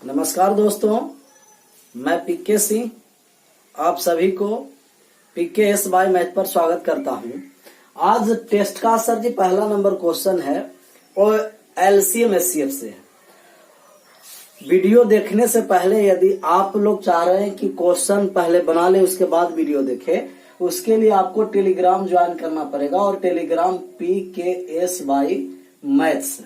नमस्कार दोस्तों, मैं पीके सिंह आप सभी को पीके एस बाय मैथ पर स्वागत करता हूं। आज टेस्ट का सर जी पहला नंबर क्वेश्चन है और एलसीएम एचसीएफ से है। वीडियो देखने से पहले यदि आप लोग चाह रहे हैं कि क्वेश्चन पहले बना ले उसके बाद वीडियो देखें, उसके लिए आपको टेलीग्राम ज्वाइन करना पड़ेगा और Telegram PK S by maths,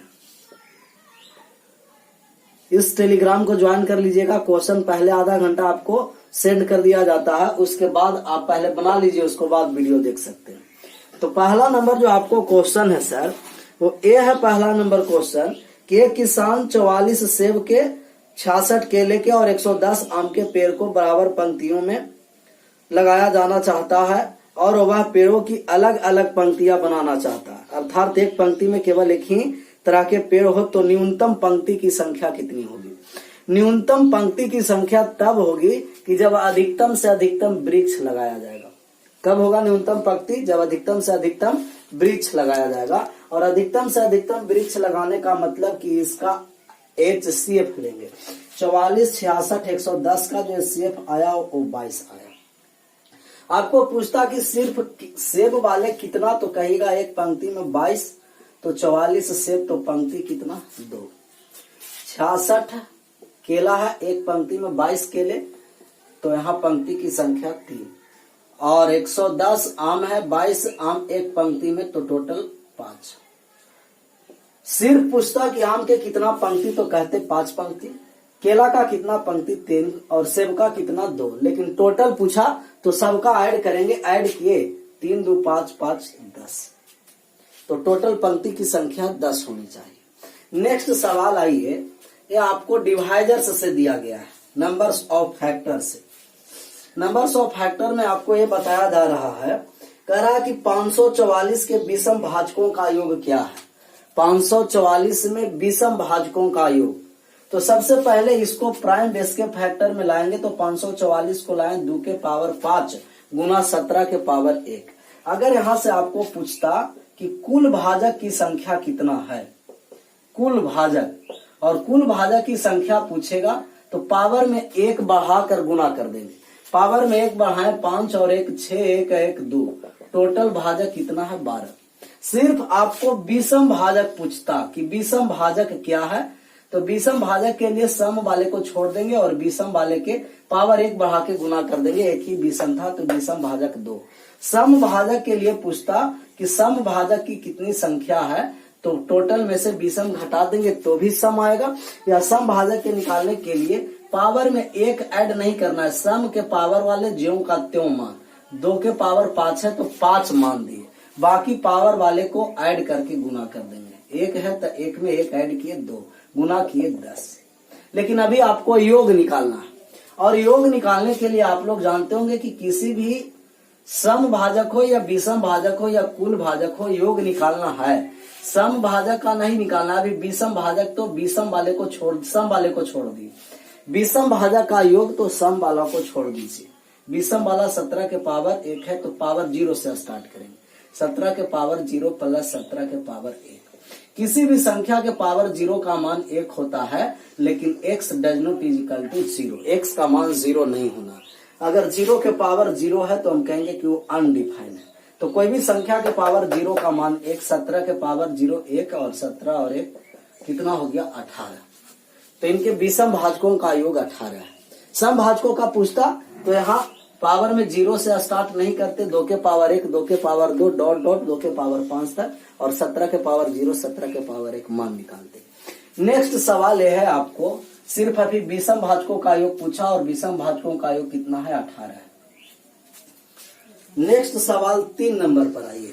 इस टेलीग्राम को ज्वाइन कर लीजिएगा। क्वेश्चन पहले आधा घंटा आपको सेंड कर दिया जाता है, उसके बाद आप पहले बना लीजिए, उसके बाद वीडियो देख सकते हैं। तो पहला नंबर जो आपको क्वेश्चन है सर, वो ए है पहला नंबर क्वेश्चन कि एक किसान 44 सेब के, 66 केले के और 110 आम के पेड़ को बराबर पंक्तियों में लगाया जाना चाहता है और वह पेड़ों की अलग अलग पंक्तियां बनाना चाहता है। अर्थात एक पंक्ति में केवल एक ही तरह के पेड़ हो तो न्यूनतम पंक्ति की संख्या कितनी होगी? न्यूनतम पंक्ति की संख्या तब होगी कि जब अधिकतम से अधिकतम वृक्ष लगाया जाएगा। कब होगा न्यूनतम पंक्ति? जब अधिकतम से अधिकतम वृक्ष लगाया जाएगा। और अधिकतम से अधिकतम वृक्ष लगाने का मतलब कि इसका एचसीएफ लेंगे। 44, 66, 110 का जो एचसीएफ आया वो 22 आया। आपको पूछता कि सिर्फ सेब वाले कितना, तो कहेगा एक पंक्ति में 22, तो 44 सेब तो पंक्ति कितना? 2। 66 केला है, एक पंक्ति में 22 केले, तो यहाँ पंक्ति की संख्या 3। और 110 आम है, 22 आम एक पंक्ति में, तो टोटल 5। सिर्फ पूछता कि आम के कितना पंक्ति, तो कहते 5 पंक्ति। केला का कितना पंक्ति? 3। और सेब का कितना? 2। लेकिन टोटल पूछा तो सबका ऐड करेंगे, ऐड किए 3 2 5 5 10, तो टोटल पंक्ति की संख्या 10 होनी चाहिए। नेक्स्ट सवाल आइए, ये आपको डिवाइजर्स से दिया गया है, नंबर्स ऑफ फैक्टर से। नंबर्स ऑफ फैक्टर में आपको ये बताया जा रहा है, कह रहा है कि 544 के विषम भाजकों का योग क्या है? 544 में विषम भाजकों का योग, तो सबसे पहले इसको प्राइम बेस के फैक्टर में लाएंगे, तो 544 को लाएं 2 के पावर 5 गुना 17 के पावर 1। अगर यहां से आपको पूछता कि कुल भाजक की संख्या कितना है, कुल भाजक, और कुल भाजक की संख्या पूछेगा तो पावर में 1 बढ़ाकर गुना कर देंगे। पावर में 1 बढ़ाए 5 और 1 6, 1 1 2, टोटल भाजक कितना है? 12। सिर्फ आपको विषम भाजक पूछता कि विषम भाजक क्या है, तो विषम भाजक के लिए सम वाले को छोड़ देंगे और विषम वाले के पावर 1 बढ़ा के गुना कर देंगे। एक ही विषम था तो विषम भाजक 2। सम भाजक के लिए पूछता कि सम भाजक की कितनी संख्या है, तो टोटल में से विषम घटा देंगे तो भी सम आएगा। या सम भाजक के निकालने के लिए पावर में 1 ऐड नहीं करना है, सम के पावर वाले ज्यों का त्यों मान। 2 के पावर 5 है तो 5 मान दिए, बाकी पावर वाले को ऐड करके गुना कर देंगे। 1 है तो 1 में 1 ऐड किए 2, गुना किए 10। लेकिन अभी आपको योग निकालना है, और योग निकालने के लिए आप लोग जानते होंगे कि किसी भी सम भाजक हो या विषम भाजक हो या कुल भाजक हो, योग निकालना है। सम भाजक का नहीं निकालना, अभी विषम भाजक तो विषम वाले को छोड़, सम वाले को छोड़ दिए। विषम भाजक का योग तो सम वाला को छोड़ दीजिए। विषम वाला 17 के पावर 1 है, तो पावर 0 से स्टार्ट करेंगे। 17 के पावर 0 प्लस 17 के पावर 1। किसी भी संख्या के पावर 0 का मान 1 होता है, लेकिन x does not is equal to 0। x का मान 0 नहीं होना। अगर 0 के पावर 0 है तो हम कहेंगे कि वो अनडिफाइंड है। तो कोई भी संख्या के पावर 0 का मान 1, 17 के पावर 0 1, और 17 और 1 कितना हो गया? 18। तो इनके विषम भाजकों का योग 18 है। सम भाजकों का पूछता तो यहाँ पावर में 0 से स्टार्ट नहीं करते, 2 के पावर 1, 2 के पावर 2 डॉट डॉट 2 के पावर 5 तक, और 17 के पावर 0, 17 के पावर 1 मान निकालते। नेक्स्ट सवाल यह है, आपको सिर्फ अभी विषम भाजकों का योग पूछा और विषम भाजकों का योग कितना है? 18 है। नेक्स्ट सवाल 3 नंबर पर आइए।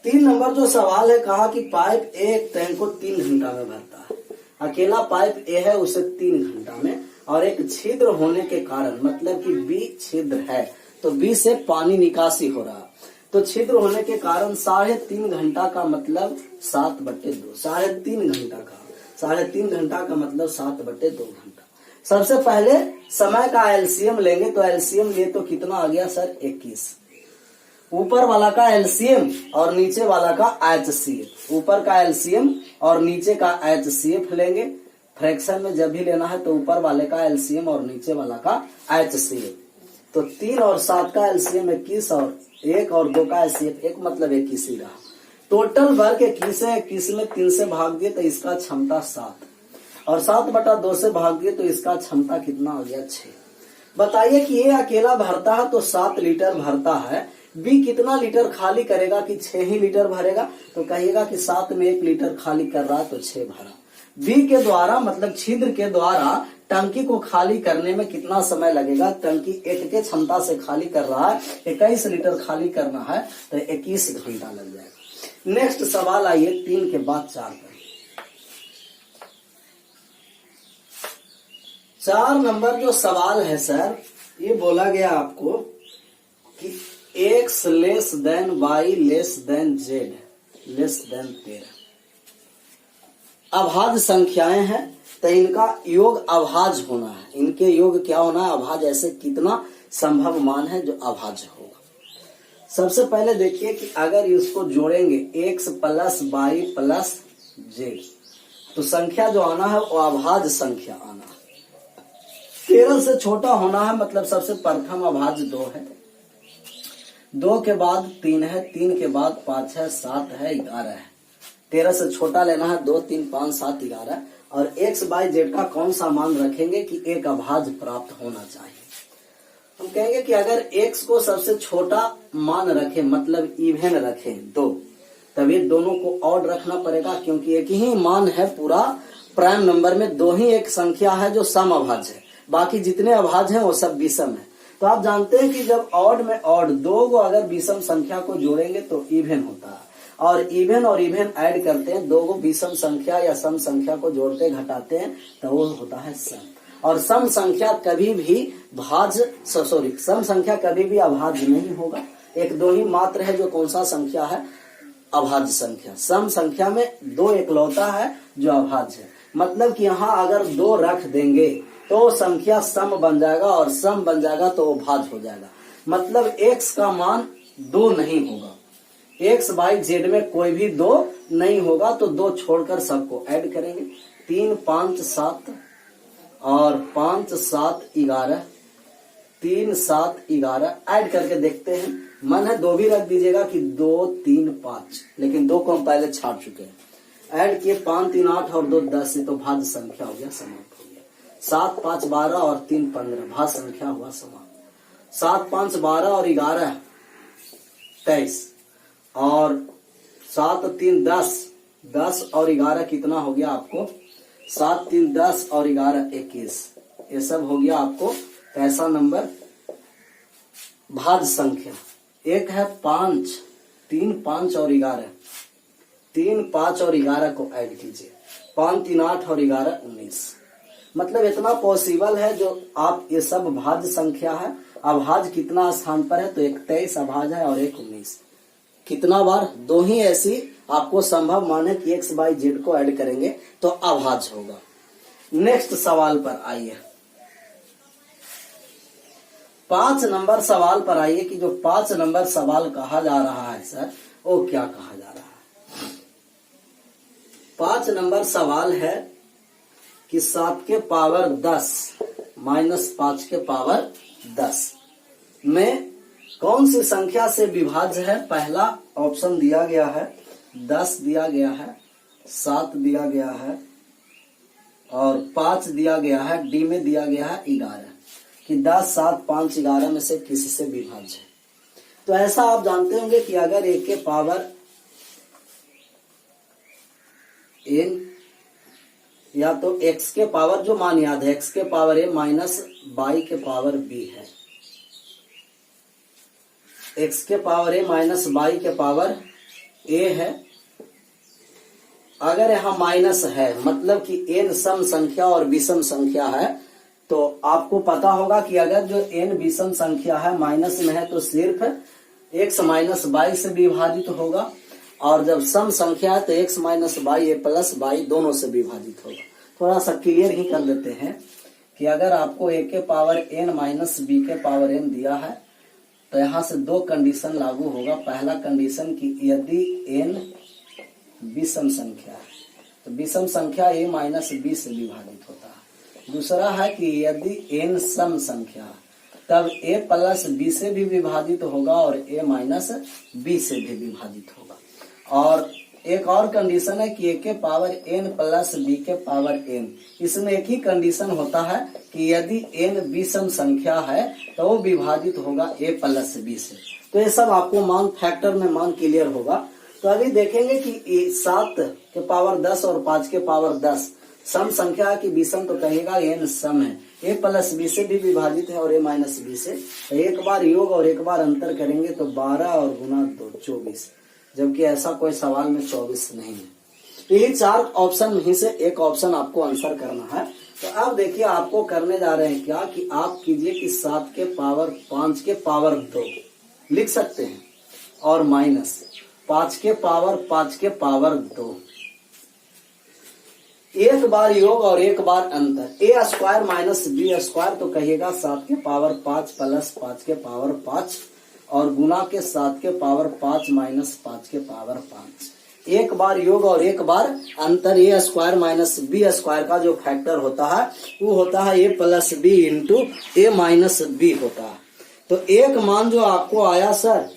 3 नंबर जो सवाल है, कहा कि पाइप ए एक टैंक को 3 घंटा में भरता है। अकेला पाइप ए है, उसे 3 घंटा में, और एक छिद्र होने के कारण, मतलब कि बी छिद्र है तो बी से पानी निकासी हो रहा, तो छिद्र होने के कारण 3.5 घंटा का मतलब 7/2। 3.5 घंटा का 3.5 घंटा का मतलब 7/2 घंटा। सबसे पहले समय का एलसीएम लेंगे, तो एलसीएम लिए तो कितना आ गया सर? 21। ऊपर वाला का एलसीएम और नीचे वाला का एचसीएफ। ऊपर का एलसीएम और नीचे का एचसीएफ लेंगे फ्रैक्शन में जब भी लेना है तो ऊपर वाले का एलसीएम और नीचे वाला का एचसीएफ। तो 3 और 7 का एलसीएम 21 और 1 और 2 का एचसीएफ 1 मतलब 21 ही रहा। टोटल वर्क 21 है, 21 में 3 से भाग दिए तो इसका क्षमता 7 और 7/2 से भाग दिए तो इसका क्षमता कितना हो गया 6। बताइए कि ये अकेला भरता है तो 7 लीटर भरता है, बी कितना लीटर खाली करेगा कि 6 ही लीटर भरेगा? तो कहिएगा कि 7 में 1 लीटर खाली कर रहा है तो 6 भरा। बी के द्वारा मतलब छिद्र के द्वारा टंकी को खाली करने में कितना समय लगेगा? टंकी 1 के क्षमता से खाली कर रहा है, 21 लीटर खाली करना है तो 21 घंटा लग जाएगा। नेक्स्ट सवाल आइए 3 के बाद 4 पर। 4 नंबर जो सवाल है सर, ये बोला गया आपको कि x less than y less than z less than 13 अभाज्य संख्याएं हैं तो इनका योग अभाज्य होना है। इनके योग क्या होना है? अभाज्य। ऐसे कितना संभव मान है जो अभाज्य होगा? सबसे पहले देखिए कि अगर इसको जोड़ेंगे x plus y plus z तो संख्या जो आना है वो अभाज्य संख्या आना है। 13 से छोटा होना है मतलब सबसे प्रथम अभाज्य 2 है, 2 के बाद 3 है, 3 के बाद 5 है, 7 है, 11 है। 13 से छोटा लेना है 2, 3, 5, 7, 11 और x बाई z का कौन सा मान रखेंगे कि एक अभाज्य प्राप्त होना चाहिए? हम कहेंगे कि अगर x को सबसे छोटा मान रखें मतलब इवन रखें 2, तभी दोनों को ऑड रखना पड़ेगा क्योंकि एक ही मान है पूरा प्राइम नंबर में, 2 ही एक संख्या है जो सम अभाज्य है, बाकी जितने अभाज्य हैं वो सब विषम है। तो आप जानते हैं कि जब ऑड में ऑड 2 को अगर विषम संख्या को जोड़ेंगे तो इवन होता है और इवन ऐड करते हैं, 2 को विषम संख्या या सम संख्या को जोड़ते घटाते हैं तो वो होता है सम। और सम संख्या कभी भी सम संख्या कभी भी अभाज्य नहीं होगा। 1-2 ही मात्र है जो कौन सा संख्या है? अभाज्य संख्या। सम संख्या में 2 एकलौता है जो अभाज्य है। मतलब कि यहाँ अगर 2 रख देंगे तो संख्या सम बन जाएगा और सम बन जाएगा तो वो भाज्य हो जाएगा। मतलब x का मान 2 नहीं होगा, x बाई z में कोई भी 2 नहीं होगा तो 2 छोड़कर सबको ऐड करेंगे। 3, 5, 7 और 5, 7, 11, 3, 7, 11 ऐड करके देखते हैं। मन है 2 भी रख दीजिएगा कि 2, 3, 5, लेकिन 2 को हम पहले छाट चुके हैं। ऐड किए 5, 3, 8 और 2, 10 तो भाज्य संख्या हो गया, समाप्त हो गया। 7, 5, 12 और 3, 15 भाज्य संख्या हुआ, समाप्त। 7, 5, 12 और 11 23 और 7, 3, 10, 10 और 11 कितना हो गया आपको? 7, 3, 10 और 11 21। ये सब हो गया आपको कैसा नंबर? भाज्य संख्या। एक है 5, 3, 5 और 11, 3, 5 और 11 को ऐड कीजिए, 5, 3, 8 और 11 19। मतलब इतना पॉसिबल है जो आप ये सब भाज्य संख्या है। अभाज्य कितना स्थान पर है? तो एक 23 अभाज्य है और एक 19। कितना बार? 2 ही ऐसी आपको संभव मान है कि x बाई z को ऐड करेंगे तो अभाज्य होगा। नेक्स्ट सवाल पर आइए, 5 नंबर सवाल पर आइए कि जो 5 नंबर सवाल कहा जा रहा है सर वो क्या कहा जा रहा है? 5 नंबर सवाल है कि 7 के पावर 10 माइनस 5 के पावर 10 में कौन सी संख्या से विभाज्य है? पहला ऑप्शन दिया गया है 10 दिया गया है, 7 दिया गया है और 5 दिया गया है। डी में दिया गया है 11 कि 10, 7, 5, 11 में से किसी से विभाज्य है। तो ऐसा आप जानते होंगे कि अगर एक के पावर n या तो x के पावर, जो मान याद है, x के पावर a माइनस y के पावर b है, x के पावर a माइनस y के पावर a है। अगर यहाँ माइनस है मतलब कि n सम संख्या और विषम संख्या है तो आपको पता होगा कि अगर जो n विषम संख्या है माइनस में है तो सिर्फ x माइनस y से विभाजित होगा और जब सम संख्या है तो x minus Y a plus Y दोनों से विभाजित होगा। थोड़ा सा क्लियर ही कर देते हैं कि अगर आपको a के पावर n माइनस b के पावर n दिया है तो यहाँ से 2 कंडीशन लागू होगा। पहला कंडीशन कि यदि n विषम संख्या है तो विषम संख्या a माइनस b से विभाजित होता है। दूसरा है कि यदि n सम संख्या तब a प्लस b से भी विभाजित होगा और a माइनस b से भी विभाजित होगा। और एक और कंडीशन है कि a के पावर n प्लस b के पावर n, इसमें एक ही कंडीशन होता है कि यदि n विषम संख्या है तो वो विभाजित होगा a प्लस b से। तो ये सब आपको मान फैक्टर में मान क्लियर होगा। तो अभी देखेंगे कि 7 के पावर 10 और 5 के पावर 10 सम संख्या है कि विषम, तो कहेगा n सम है, a प्लस b से भी विभाजित है और a माइनस b से। तो एक बार योग और एक बार अंतर करेंगे तो 12 और गुना 2 24, जबकि ऐसा कोई सवाल में 24 नहीं है। तो ये 4 ऑप्शन में से एक ऑप्शन आपको आंसर करना है। तो अब देखिए आपको करने जा रहे हैं क्या कि आप कीजिए कि 7 के पावर 5 के पावर 2 लिख सकते हैं और माइनस 5 के पावर 5 के पावर 2, एक बार योग और एक बार अंतर, a square minus b square, तो कहिएगा 7 के पावर 5 प्लस 5 के पावर 5 और गुना के 7 के पावर 5 माइनस 5 के पावर 5। एक बार योग और एक बार अंतर, a square minus b square का जो फैक्टर होता है वो होता है a plus b into a minus b होता है। तो एक मान जो आपको आया सर,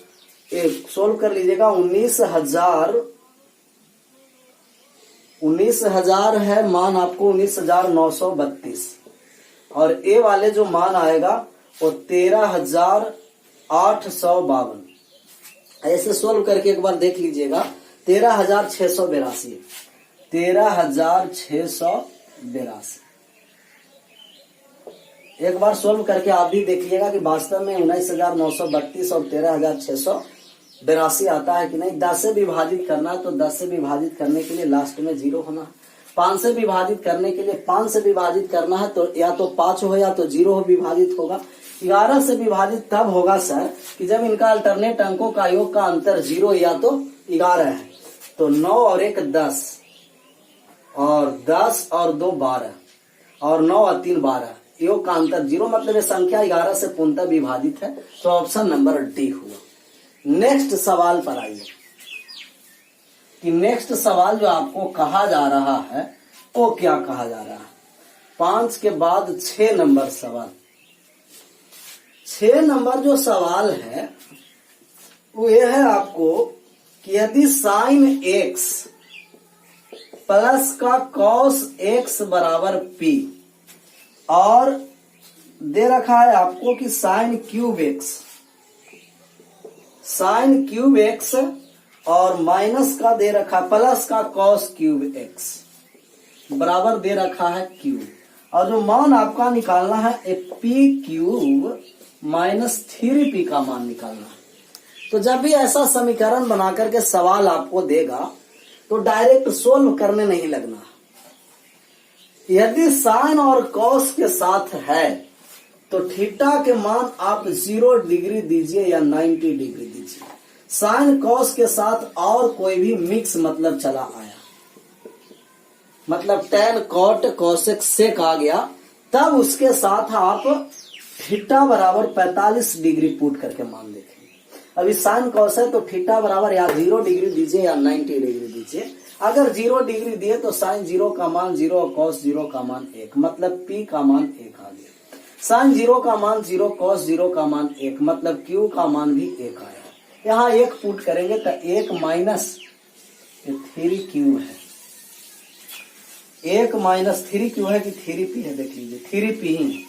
एक सोल्व कर लीजिएगा, 19,000 है मान आपको 19,932 और ए वाले जो मान आएगा वो 13,852। ऐसे सोल्व करके एक बार देख लीजिएगा, 13,682 13,682। एक बार सोल्व करके आप भी देखिएगा कि वास्तव में 19,932 और 13,682 आता है कि नहीं। 10 से विभाजित करना है तो 10 से विभाजित करने के लिए लास्ट में 0 होना है। 5 से विभाजित करने के लिए 5 से विभाजित करना है तो या तो 5 हो या तो 0 हो विभाजित होगा। 11 से विभाजित तब होगा सर कि जब इनका अल्टरनेट अंकों का योग का अंतर 0 या तो 11 है। तो 9 और 1 10 और 10 और 2 12 और 9 और 3 12, योग का अंतर 0, मतलब ये संख्या 11 से पूर्णतः विभाजित है। तो ऑप्शन नंबर डी हुआ। नेक्स्ट सवाल पर आइए कि नेक्स्ट सवाल जो आपको कहा जा रहा है वो क्या कहा जा रहा है। 5 के बाद 6 नंबर सवाल। 6 नंबर जो सवाल है वो ये है आपको कि यदि साइन x प्लस का कॉस x बराबर p और दे रखा है आपको कि साइन क्यूब x और माइनस का दे रखा प्लस का कॉस क्यूब x बराबर दे रखा है q, और जो मान आपका निकालना है p क्यूब माइनस 3p का मान निकालना है। तो जब भी ऐसा समीकरण बना करके सवाल आपको देगा तो डायरेक्ट सोल्व करने नहीं लगना। यदि साइन और कॉस के साथ है तो थीटा के मान आप 0 डिग्री दीजिए या 90 डिग्री दीजिए। साइन कॉस के साथ और कोई भी मिक्स मतलब चला आया, मतलब tan कॉट कॉसेक सेक आ गया, तब उसके साथ आप थीटा बराबर 45 डिग्री पुट करके मान देखेंगे। अभी साइन कॉस है तो थीटा बराबर या 0 डिग्री दीजिए या 90 डिग्री दीजिए। अगर 0 डिग्री दिए तो साइन 0 का मान 0 और कॉस 0 का मान 1, मतलब p का मान 1 आ गया। साइन 0 का मान 0, कॉस 0 का मान 1, मतलब q का मान भी 1 आया। यहाँ 1 पुट करेंगे तो 1 माइनस 3q है, 1 माइनस 3q है कि 3p है, देख लीजिए 3p ही।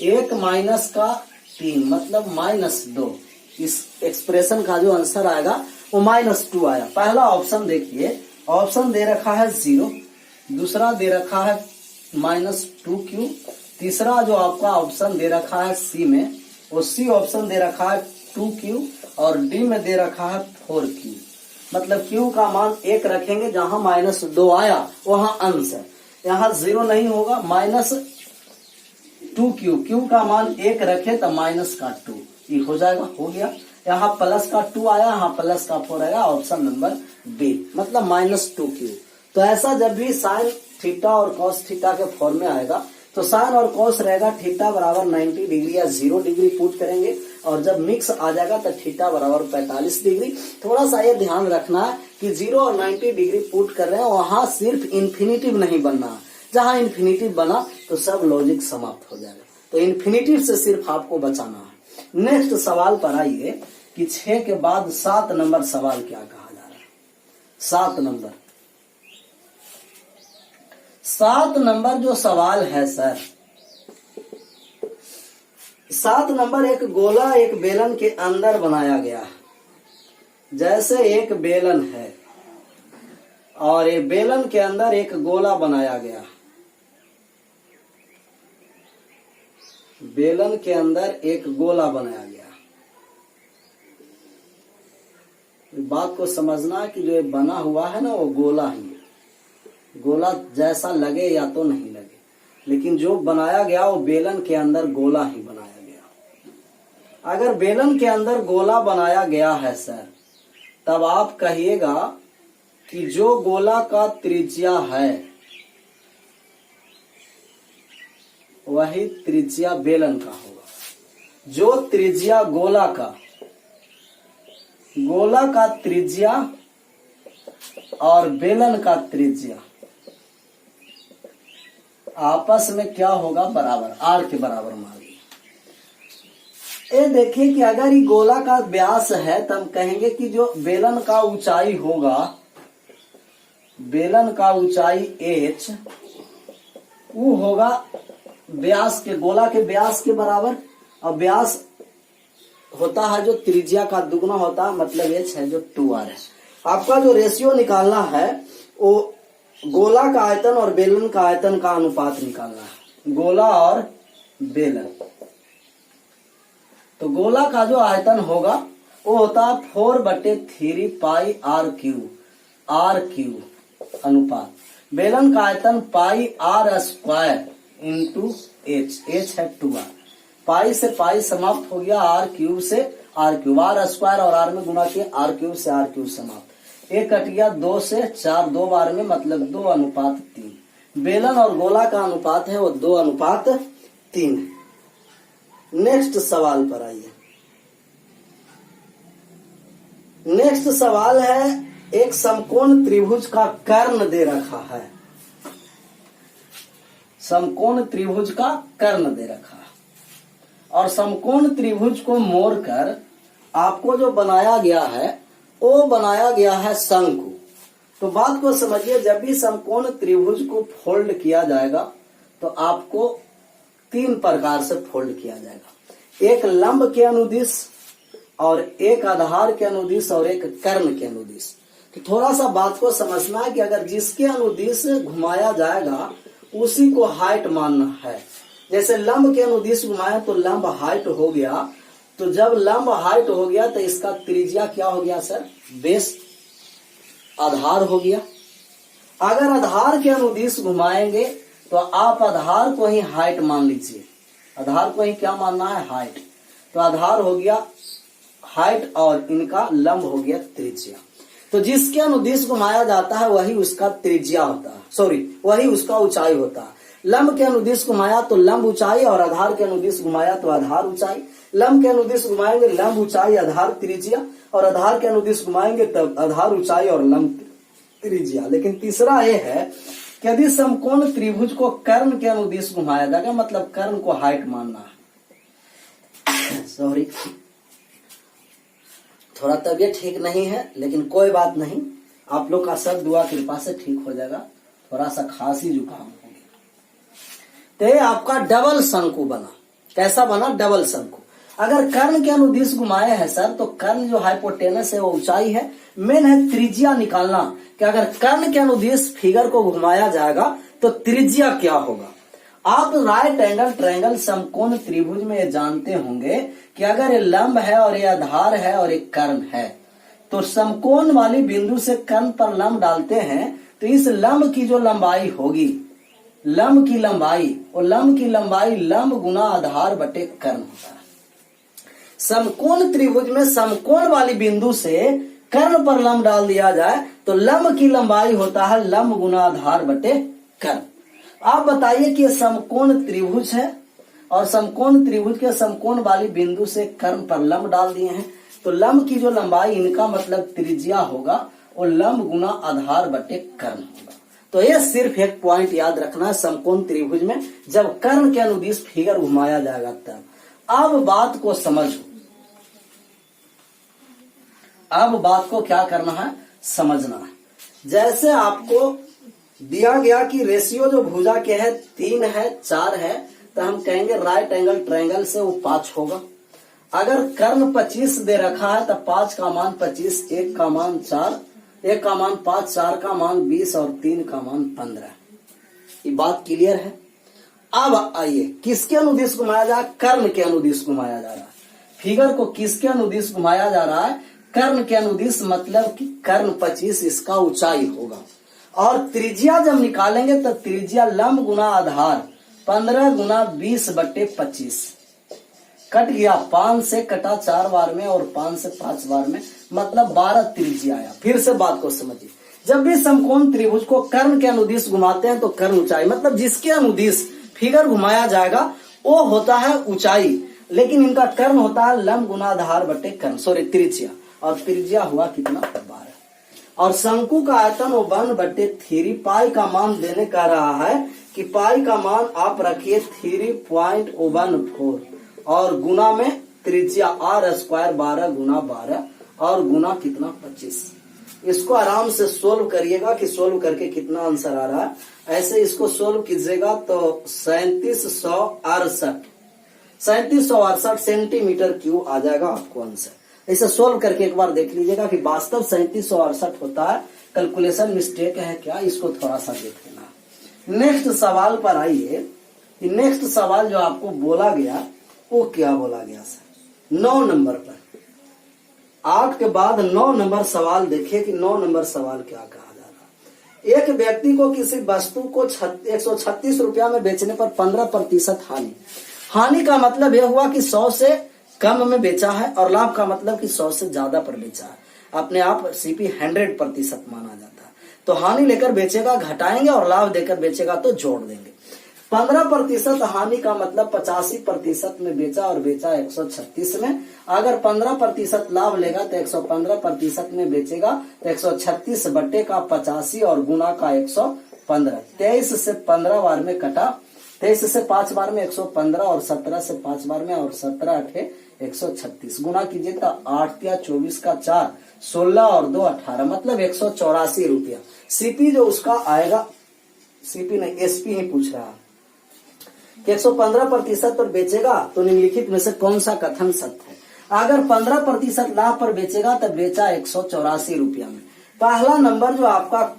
1 माइनस का 3 मतलब -2। इस एक्सप्रेशन का जो आंसर आएगा वो -2 आया। पहला ऑप्शन देखिए, ऑप्शन दे रखा है 0, दूसरा दे रखा है -2q, तीसरा जो आपका ऑप्शन दे रखा है सी में, वो सी ऑप्शन दे रखा है 2q और डी में दे रखा है 4q। मतलब q का मान 1 रखेंगे, जहां -2 आया वहां अंश है, यहाँ 0 नहीं होगा। -2q, q का मान 1 रखे तो माइनस का 2, ये हो जाएगा, हो गया। यहाँ प्लस का 2 आया, यहाँ प्लस का 4 आएगा, ऑप्शन नंबर बी, मतलब -2q। तो ऐसा जब भी साइन थीटा और कॉस थीटा के फॉर्म में आएगा तो साइन और कॉस रहेगा थीटा बराबर 90 डिग्री या 0 डिग्री पुट करेंगे, और जब मिक्स आ जाएगा तो थीटा बराबर 45 डिग्री। थोड़ा सा ये ध्यान रखना है कि 0 और 90 डिग्री पुट कर रहे हैं, वहां सिर्फ इन्फिनिटिव नहीं बनना। जहां इन्फिनिटिव बना तो सब लॉजिक समाप्त हो जाएगा, तो इन्फिनिटिव से सिर्फ आपको बचाना है। नेक्स्ट सवाल पर आइए कि 6 के बाद 7 नंबर सवाल क्या कहा जा रहा है। 7 नंबर जो सवाल है सर, 7 नंबर एक गोला एक बेलन के अंदर बनाया गया है। जैसे एक बेलन है और एक बेलन के अंदर एक गोला बनाया गया, बेलन के अंदर एक गोला बनाया गया। बात को समझना है कि जो ये बना हुआ है ना वो गोला ही है। गोला जैसा लगे या तो नहीं लगे, लेकिन जो बनाया गया वो बेलन के अंदर गोला ही बनाया गया। अगर बेलन के अंदर गोला बनाया गया है सर, तब आप कहिएगा कि जो गोला का त्रिज्या है वही त्रिज्या बेलन का होगा। जो त्रिज्या गोला का त्रिज्या और बेलन का त्रिज्या आपस में क्या होगा, बराबर, आर के बराबर मान लीजिए। ये देखिए कि अगर ये गोला का व्यास है तो हम कहेंगे कि जो बेलन का ऊंचाई होगा, बेलन का ऊंचाई h, वो होगा व्यास के, गोला के व्यास के बराबर। और व्यास होता है जो त्रिज्या का दुगना होता है, मतलब h है जो 2r है। आपका जो रेशियो निकालना है वो गोला का आयतन और बेलन का आयतन का अनुपात निकालना है, गोला और बेलन। तो गोला का जो आयतन होगा वो होता है 4/3 पाई r क्यूब अनुपात। बेलन का आयतन पाई r स्क्वायर इंटू h है 2r। पाई से पाई समाप्त हो गया, r क्यूब से r क्यूब, r स्क्वायर और r में गुना किया, r क्यूब से r क्यूब समाप्त। एक कट गया 2 से 4, 2 बार में मतलब 2:3। बेलन और गोला का अनुपात है वो 2:3। नेक्स्ट सवाल पर आइए। नेक्स्ट सवाल है, एक समकोण त्रिभुज का कर्ण दे रखा है। समकोण त्रिभुज का कर्ण दे रखा है और समकोण त्रिभुज को मोड़कर आपको जो बनाया गया है वो बनाया गया है शंकु। तो बात को समझिए, जब भी समकोण त्रिभुज को फोल्ड किया जाएगा तो आपको 3 प्रकार से फोल्ड किया जाएगा। एक लंब के अनुदिश और एक आधार के अनुदिश और एक कर्ण के अनुदिश। तो थोड़ा सा बात को समझना है कि अगर जिसके अनुदिश घुमाया जाएगा उसी को हाइट मानना है। जैसे लंब के अनुदिश घुमाया तो लंब हाइट हो गया, तो जब लंब हाइट हो गया तो इसका त्रिज्या क्या हो गया सर, बेस आधार हो गया। अगर आधार के अनुदिश घुमाएंगे तो आप आधार को ही हाइट मान लीजिए, आधार को ही क्या मानना है, हाइट। तो आधार हो गया हाइट और इनका लंब हो गया त्रिज्या। तो जिसके अनुदिश घुमाया जाता है वही उसका त्रिज्या होता है, वही उसका ऊंचाई होता है। लंब के अनुदिश घुमाया तो लंब ऊंचाई और आधार के अनुदिश घुमाया तो आधार ऊंचाई। लंब के अनुदिश घुमाएंगे लंब ऊंचाई आधार त्रिज्या, और आधार के अनुदिश घुमाएंगे तब आधार ऊंचाई और लंब त्रिज्या। लेकिन तीसरा ये है कि यदि समकोण त्रिभुज को कर्ण के अनुदिश घुमाया जाएगा, मतलब कर्ण को हाइट मानना है। थोड़ा तबियत ठीक नहीं है, लेकिन कोई बात नहीं, आप लोग का सब दुआ कृपा से ठीक हो जाएगा। थोड़ा सा खांसी जुकाम हो गया। तो ये आपका डबल शंकु बना। कैसा बना, डबल शंकु। अगर कर्ण के अनुदिश घुमाए हैं सर, तो कर्ण जो हाइपोटेनस है वो ऊंचाई है। मेन है त्रिज्या निकालना कि अगर कर्ण के अनुदिश फिगर को घुमाया जाएगा तो त्रिज्या क्या होगा। आप राइट एंगल ट्रायंगल समकोण त्रिभुज में ये जानते होंगे कि अगर ये लंब है और ये आधार है और एक कर्ण है, तो समकोण वाली बिंदु से कर्ण पर लंब डालते हैं तो इस लंब की जो लंबाई होगी, लंब की लंबाई, और लंब की लंबाई लंब गुना आधार बटे कर्ण होता है। समकोण त्रिभुज में समकोण वाली बिंदु से कर्ण पर लंब डाल दिया जाए तो लंब की लंबाई होता है लंब गुना आधार बटे कर्ण। आप बताइए कि समकोण त्रिभुज है और समकोण त्रिभुज के समकोण वाली बिंदु से कर्ण पर लंब डाल दिए हैं। तो लंब की जो लंबाई, इनका मतलब त्रिज्या होगा, वो लंब गुना आधार बटे कर्ण होगा। तो ये सिर्फ एक पॉइंट याद रखना है, समकोण त्रिभुज में जब कर्ण के अनुदिश फिगर घुमाया जाएगा तब। अब बात को समझो, अब बात को क्या करना है, समझना है। जैसे आपको दिया गया कि रेशियो जो भुजा के है 3 है 4 है, तो हम कहेंगे राइट एंगल ट्रायंगल से वो 5 होगा। अगर कर्ण 25 दे रखा है तो 5 का मान 25, 1 का मान 4, 1 का मान 5, 4 का मान 20 और 3 का मान 15। ये बात क्लियर है। अब आइए, किसके अनुदिश घुमाया जा रहा है, कर्ण के अनुदिश घुमाया जा रहा है। फिगर को किसके अनुदिश घुमाया जा रहा है, कर्ण के अनुदिश, मतलब कि कर्ण 25 इसका ऊंचाई होगा। और त्रिज्या जब निकालेंगे तो त्रिज्या लंब गुना आधार 15 गुना 20 बटे 25 कट गया, 5 से कटा 4 बार में और 5 से 5 बार में, मतलब 12 त्रिज्या आया। फिर से बात को समझिए, जब भी समकोण त्रिभुज को कर्ण के अनुदिश घुमाते हैं तो कर्ण ऊंचाई, मतलब जिसके अनुदिश फिगर घुमाया जाएगा वो होता है ऊंचाई, लेकिन इनका कर्ण होता है लंब गुना आधार बटे कर्ण, सॉरी त्रिज्या, और त्रिज्या हुआ कितना, 12। और शंकु का आयतन 1/3, पाई का मान देने का रहा है कि पाई का मान आप रखिए 3.14 और गुना में त्रिज्या r² 12 गुना 12 और गुना कितना 25। इसको आराम से सोल्व करिएगा कि सोल्व करके कितना आंसर आ रहा है। ऐसे इसको सोल्व कीजिएगा तो 3768 सेंटीमीटर क्यूब आ जाएगा आपको आंसर। इसे सोल्व करके एक बार देख लीजिएगा कि वास्तव 3768 होता है, कैलकुलेशन मिस्टेक है क्या, इसको थोड़ा सा देख लेना। नेक्स्ट सवाल पर आइए। नेक्स्ट सवाल जो आपको बोला गया वो क्या बोला गया सर, 9 नंबर पर। 8 के बाद 9 नंबर सवाल देखिए कि 9 नंबर सवाल क्या कहा जा रहा है। एक व्यक्ति को किसी वस्तु को 136 रुपया में बेचने पर 15% हानि। हानि का मतलब यह हुआ कि 100 से कम में बेचा है, और लाभ का मतलब कि 100 से ज्यादा पर बेचा है। अपने आप सीपी 100% माना जाता है। तो हानि लेकर बेचेगा घटाएंगे, और लाभ देकर बेचेगा तो जोड़ देंगे। 15% हानि का मतलब 85% में बेचा और बेचा 136 में। अगर 15% लाभ लेगा तो 115% में बेचेगा तो 136 बटे का 85 और गुना का 115। 23 से 15 बार में कटा, 23 से 5 बार में 115 और 17 से 5 बार में और 17 8 136 गुना कीजिए तो 8 या 24 का 4 16 और 2 18, मतलब 184 रुपया। सीपी जो उसका आएगा, सीपी नहीं एसपी ही पूछ रहा है कि 115% पर बेचेगा तो निम्नलिखित में से कौन सा कथन सत्य है। अगर 15% लाभ पर बेचेगा तो बेचा 184 रुपया में। पहला नंबर जो आपका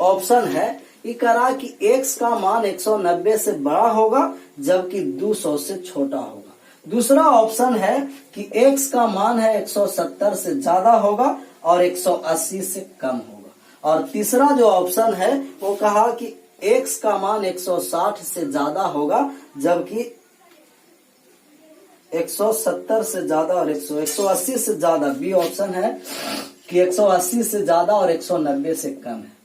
ऑप्शन है ये कह रहा है कि x का मान 190 से बड़ा होगा जबकि 200 से छोटा होगा। दूसरा ऑप्शन है कि x का मान है 170 से ज्यादा होगा और 180 से कम होगा। और तीसरा जो ऑप्शन है वो कहा कि x का मान 160 से ज्यादा होगा जबकि 170 से ज्यादा और 180 से ज्यादा। बी ऑप्शन है कि 180 से ज्यादा और 190 से कम है।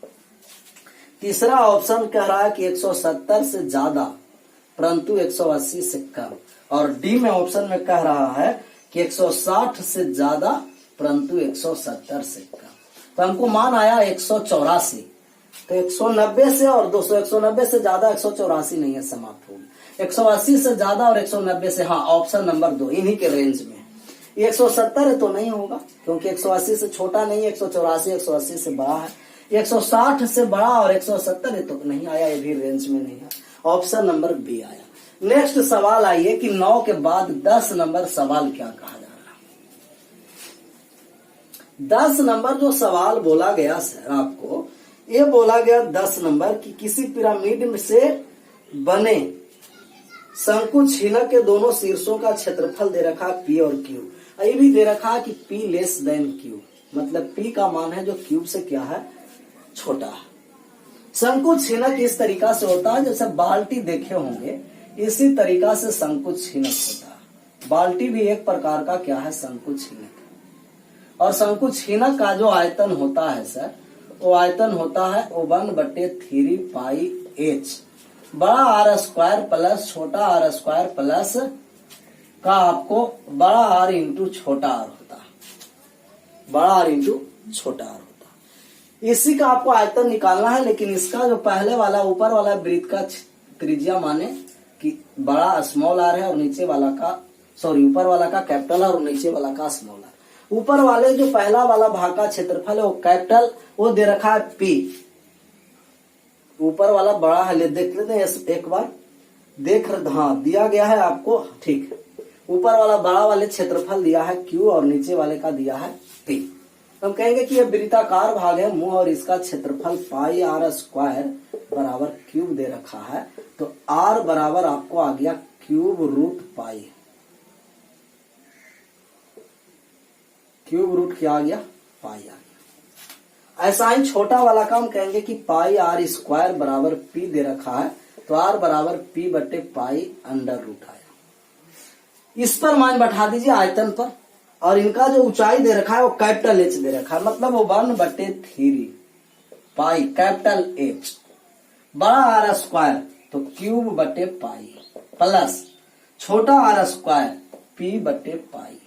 तीसरा ऑप्शन कह रहा है कि 170 से ज्यादा परंतु 180 से कम। और डी में ऑप्शन में कह रहा है कि 160 से ज्यादा परंतु 170 से कम। तो हमको मान आया 184। तो 190 से और 200, 190 से ज्यादा 184 नहीं है, समाप्त होगी। 180 से ज्यादा और 190 से, हाँ ऑप्शन नंबर 2 इन्हीं के रेंज में। 170 है तो नहीं होगा क्योंकि 180 से छोटा नहीं है, 184 180 से बड़ा है। 160 से बड़ा और 170 है तो नहीं आया, ये भी रेंज में नहीं है। ऑप्शन नंबर बी आया। नेक्स्ट सवाल आइए कि 9 के बाद 10 नंबर सवाल क्या कहा जा रहा है। 10 नंबर जो सवाल बोला गया सर आपको, ये बोला गया 10 नंबर कि किसी पिरामिड से बने शंकु छीनक के दोनों शीर्षों का क्षेत्रफल दे रखा पी और क्यू। ये भी दे रखा कि पी लेस देन क्यू, मतलब पी का मान है जो क्यूब से क्या है, छोटा है। शंकु छीनक इस तरीका से होता है जैसे बाल्टी देखे होंगे, इसी तरीका से शंकु छीनक होता है। बाल्टी भी एक प्रकार का क्या है, शंकु छीनक। और शंकु छीनक का जो आयतन होता है सर, वो आयतन होता है 1/3 पाई h, बड़ा आर स्क्वायर प्लस छोटा आर स्क्वायर प्लस का आपको बड़ा आर इंटू छोटा आर होता है, बड़ा आर इंटू छोटा आर होता है। इसी का आपको आयतन निकालना है, लेकिन इसका जो पहले वाला ऊपर वाला वृत्त का त्रिज्या माने कि बड़ा स्मॉल आर है और नीचे वाला का ऊपर वाला का कैपिटल आर और नीचे वाला का स्मॉल आर। ऊपर वाले जो पहला वाला भाग का क्षेत्रफल है वो कैपिटल, वो दे रखा है पी, ऊपर वाला बड़ा है, ले देख लेते हैं एक बार, देख हाँ दिया गया है आपको, ठीक। ऊपर वाला बड़ा वाले क्षेत्रफल दिया है क्यू और नीचे वाले का दिया है पी। हम कहेंगे कि यह वृत्ताकार भाग है मुंह और इसका क्षेत्रफल पाई आर स्क्वायर बराबर क्यूब दे रखा है, तो आर बराबर आपको आ गया cube root pi. Cube root क्या आ गया, पाई आ गया। ऐसा ही छोटा वाला का हम कहेंगे कि पाई आर स्क्वायर बराबर पी दे रखा है, तो आर बराबर पी बटे पाई अंडर रूट आया। इस पर मान बैठा दीजिए आयतन पर, और इनका जो ऊंचाई दे रखा है वो कैपिटल एच दे रखा है, मतलब वो 1/3 पाई कैपिटल एच बड़ा आर स्क्वायर तो क्यूब बटे पाई प्लस छोटा आर स्क्वायर पी बटे pi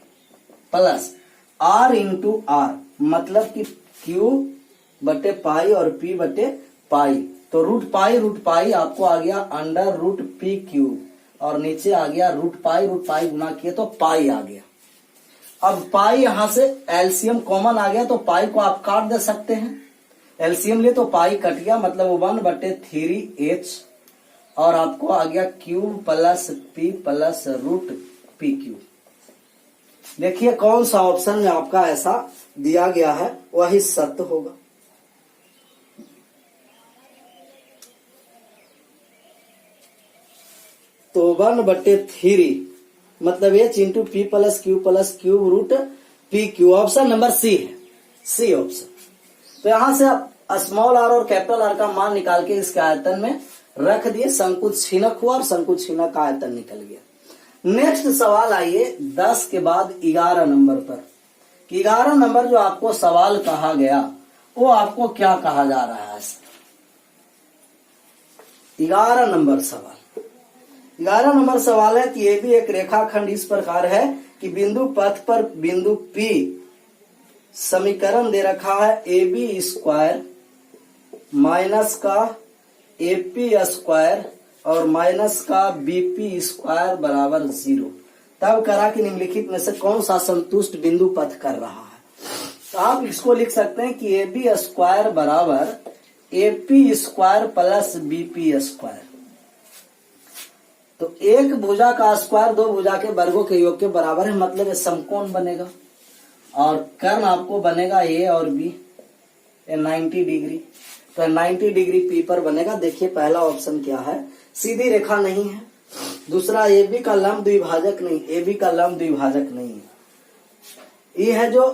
plus r into r, मतलब कि क्यूब बटे पाई और पी बटे पाई, तो रूट पाई आपको आ गया अंडर रूट पी क्यूब, और नीचे आ गया रूट पाई गुना किए तो पाई आ गया। अब पाई यहां से एलसीएम कॉमन आ गया, तो पाई को आप काट दे सकते हैं, एलसीएम लिए तो पाई कट गया, मतलब 1/3h, और आपको आ गया cube plus p plus root p cube. देखिए कौन सा ऑप्शन में आपका ऐसा दिया गया है वही सत्य होगा। तो 1/3 मतलब h into p plus cube root p Q, option number C है, सी ऑप्शन। तो यहां से आप स्मॉल आर और कैपिटल आर का मान निकाल के इसके आयतन में रख दिए, संकुच छीनक हुआ और संकुच छीनक का आयतन निकल गया। नेक्स्ट सवाल आइए 10 के बाद 11 नंबर पर। 11 नंबर जो आपको सवाल कहा गया वो आपको क्या कहा जा रहा है। 11 नंबर सवाल, 11 नंबर सवाल है कि ये भी एक रेखाखंड इस प्रकार है कि बिंदु पथ पर बिंदु P समीकरण दे रखा है ए बी स्क्वायर माइनस का AP स्क्वायर और माइनस का BP स्क्वायर बराबर 0। तब करा कि निम्नलिखित में से कौन सा संतुष्ट बिंदु पथ कर रहा है। तो आप इसको लिख सकते हैं कि AB स्क्वायर बराबर AP square plus BP square. तो एक भुजा का स्क्वायर दो भुजा के वर्गों के योग के बराबर है, मतलब ये समकोण बनेगा, और कर्ण आपको बनेगा A और B, 90 डिग्री, तो 90 डिग्री P पर बनेगा। देखिए पहला ऑप्शन क्या है, सीधी रेखा नहीं है, दूसरा AB का लंब द्विभाजक नहीं, AB का लंब द्विभाजक नहीं है, ये है जो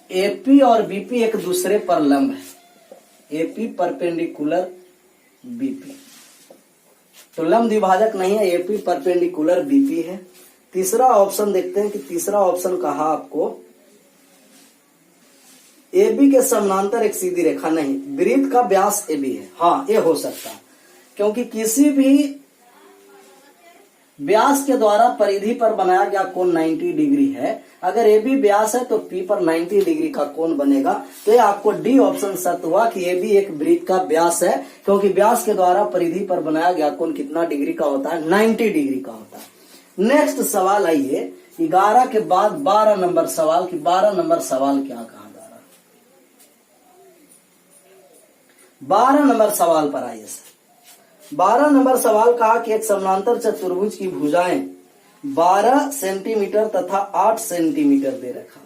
AP और BP एक दूसरे पर लंब है, AP परपेंडिकुलर BP, तो लंब द्विभाजक नहीं है, AP परपेंडिकुलर BP है। तीसरा ऑप्शन देखते हैं कि तीसरा ऑप्शन कहा आपको AB के समानांतर एक सीधी रेखा नहीं, वृत्त का व्यास AB है। हाँ ये हो सकता है, क्योंकि किसी भी व्यास के द्वारा परिधि पर बनाया गया कोण 90 डिग्री है। अगर AB व्यास है तो P पर 90 डिग्री का कोण बनेगा। तो ये आपको डी ऑप्शन सत्य हुआ कि AB एक वृत्त का व्यास है, क्योंकि व्यास के द्वारा परिधि पर बनाया गया कोण कितना डिग्री का होता है, 90 डिग्री का होता है। नेक्स्ट सवाल आइए 11 के बाद 12 नंबर सवाल की 12 नंबर सवाल क्या कहा जा रहा है। 12 नंबर सवाल पर आइए सर। 12 नंबर सवाल कहा कि एक समानांतर चतुर्भुज की भुजाएं 12 सेंटीमीटर तथा 8 सेंटीमीटर दे रखा।